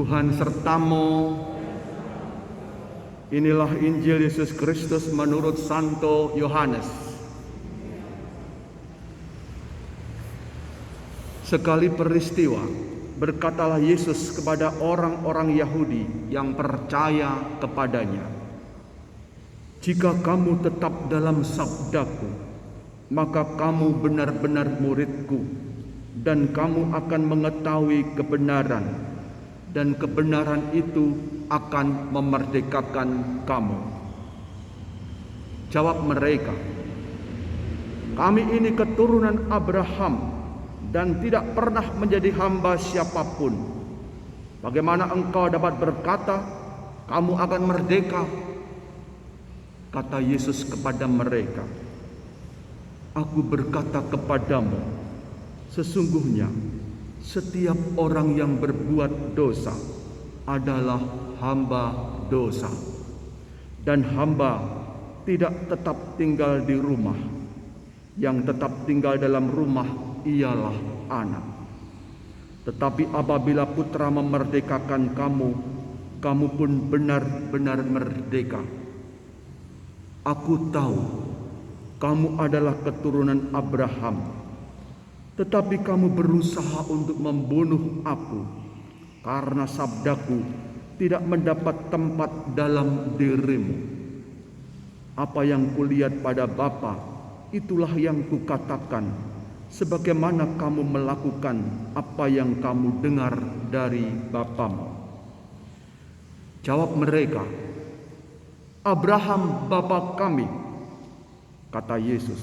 Tuhan sertamu. Inilah Injil Yesus Kristus menurut Santo Yohanes. Sekali peristiwa, berkatalah Yesus kepada orang-orang Yahudi yang percaya kepadanya, "Jika kamu tetap dalam sabdaku, maka kamu benar-benar muridku, dan kamu akan mengetahui kebenaran, dan kebenaran itu akan memerdekakan kamu." Jawab mereka, "Kami ini keturunan Abraham dan tidak pernah menjadi hamba siapapun. Bagaimana engkau dapat berkata, kamu akan merdeka?" Kata Yesus kepada mereka, "Aku berkata kepadamu, sesungguhnya setiap orang yang berbuat dosa adalah hamba dosa. Dan hamba tidak tetap tinggal di rumah. Yang tetap tinggal dalam rumah ialah anak. Tetapi apabila Putra memerdekakan kamu, kamu pun benar-benar merdeka. Aku tahu kamu adalah keturunan Abraham, tetapi kamu berusaha untuk membunuh aku, karena sabdaku tidak mendapat tempat dalam dirimu. Apa yang kulihat pada Bapa, itulah yang kukatakan, sebagaimana kamu melakukan apa yang kamu dengar dari bapamu." Jawab mereka, "Abraham Bapa kami." Kata Yesus,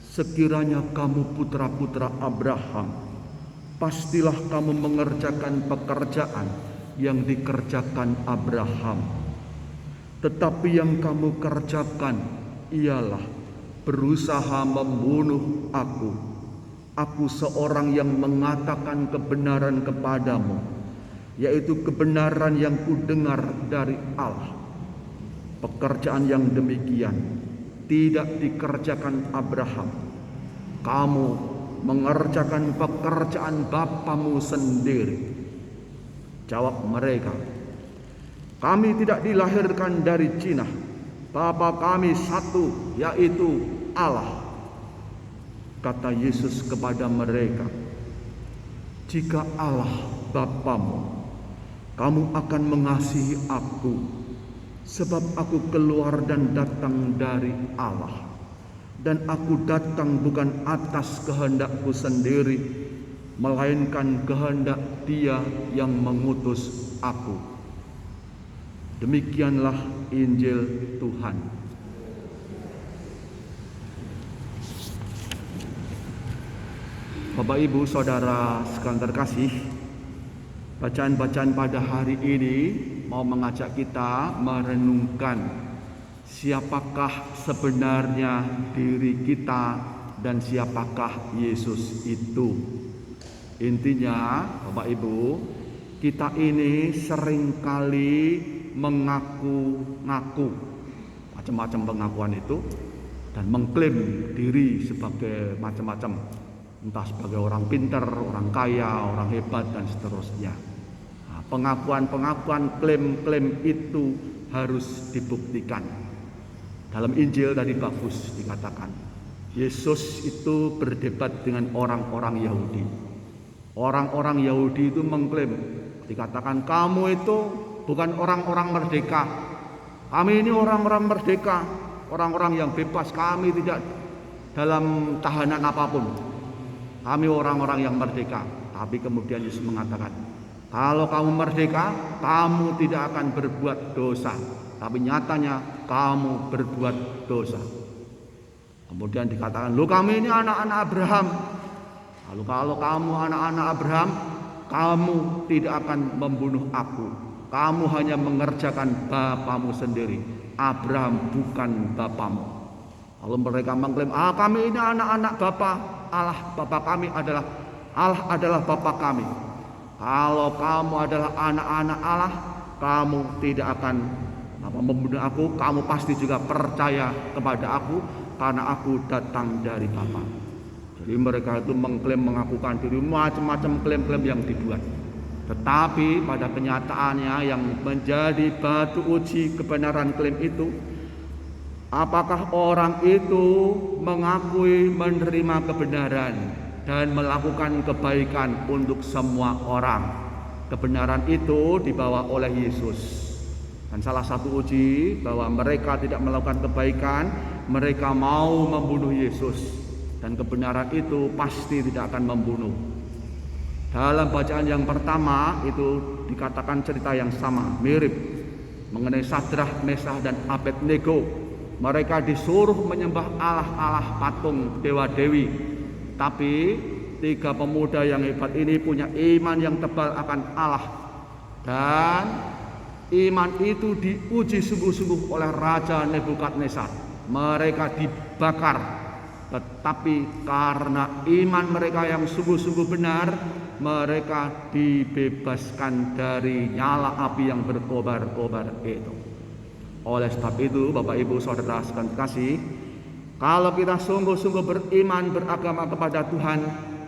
"Sekiranya kamu putra-putra Abraham, pastilah kamu mengerjakan pekerjaan yang dikerjakan Abraham. Tetapi yang kamu kerjakan ialah berusaha membunuh aku. Aku seorang yang mengatakan kebenaran kepadamu, yaitu kebenaran yang kudengar dari Allah. Pekerjaan yang demikian tidak dikerjakan Abraham. Kamu mengerjakan pekerjaan bapamu sendiri." Jawab mereka, "Kami tidak dilahirkan dari Cina. Bapa kami satu, yaitu Allah." Kata Yesus kepada mereka, "Jika Allah Bapamu, kamu akan mengasihi aku, sebab aku keluar dan datang dari Allah. Dan aku datang bukan atas kehendakku sendiri, melainkan kehendak Dia yang mengutus aku." Demikianlah Injil Tuhan. Bapak Ibu Saudara sekalian terkasih, bacaan-bacaan pada hari ini mau mengajak kita merenungkan siapakah sebenarnya diri kita dan siapakah Yesus itu. Intinya Bapak Ibu, kita ini seringkali mengaku-ngaku macam-macam pengakuan itu dan mengklaim diri sebagai macam-macam, entah sebagai orang pintar, orang kaya, orang hebat, dan seterusnya. Nah, pengakuan-pengakuan, klaim-klaim itu harus dibuktikan. Dalam Injil tadi bagus dikatakan, Yesus itu berdebat dengan orang-orang Yahudi. Orang-orang Yahudi itu mengklaim, dikatakan, "Kamu itu bukan orang-orang merdeka. Kami ini orang-orang merdeka, orang-orang yang bebas. Kami tidak dalam tahanan apapun. Kami orang-orang yang merdeka." Tapi kemudian Yesus mengatakan, "Kalau kamu merdeka, kamu tidak akan berbuat dosa. Tapi nyatanya kamu berbuat dosa." Kemudian dikatakan, "Loh, kami ini anak-anak Abraham. Lalu kalau kamu anak-anak Abraham, kamu tidak akan membunuh aku. Kamu hanya mengerjakan bapamu sendiri. Abraham bukan bapamu." Lalu mereka mengklaim, "Kami ini anak-anak Bapa Allah. Bapa kami adalah Allah, adalah Bapa kami." Kalau kamu adalah anak-anak Allah, kamu tidak akan membunuh aku. Kamu pasti juga percaya kepada aku, karena aku datang dari Bapa. Jadi mereka itu mengklaim, mengakukan diri, macam-macam klaim-klaim yang dibuat. Tetapi pada kenyataannya yang menjadi batu uji kebenaran klaim itu, apakah orang itu mengakui menerima kebenaran dan melakukan kebaikan untuk semua orang. Kebenaran itu dibawa oleh Yesus. Dan salah satu uji bahwa mereka tidak melakukan kebaikan, mereka mau membunuh Yesus. Dan kebenaran itu pasti tidak akan membunuh. Dalam bacaan yang pertama itu dikatakan cerita yang sama, mirip mengenai Sadrah, Mesah, dan Abednego. Mereka disuruh menyembah Allah-Allah patung dewa-dewi. Tapi 3 pemuda yang hebat ini punya iman yang tebal akan Allah. Dan iman itu diuji sungguh-sungguh oleh Raja Nebukadnezar. Mereka dibakar. Tetapi karena iman mereka yang sungguh-sungguh benar, mereka dibebaskan dari nyala api yang berkobar-kobar itu. Oleh sebab itu, Bapak Ibu Saudara sekalian kasih, kalau kita sungguh-sungguh beriman beragama kepada Tuhan,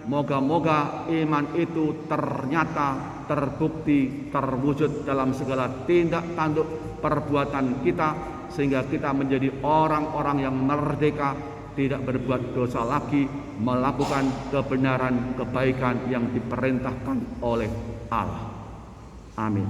moga-moga iman itu ternyata terbukti, terwujud dalam segala tindak tanduk perbuatan kita, sehingga kita menjadi orang-orang yang merdeka, tidak berbuat dosa lagi, melakukan kebenaran, kebaikan yang diperintahkan oleh Allah. Amin.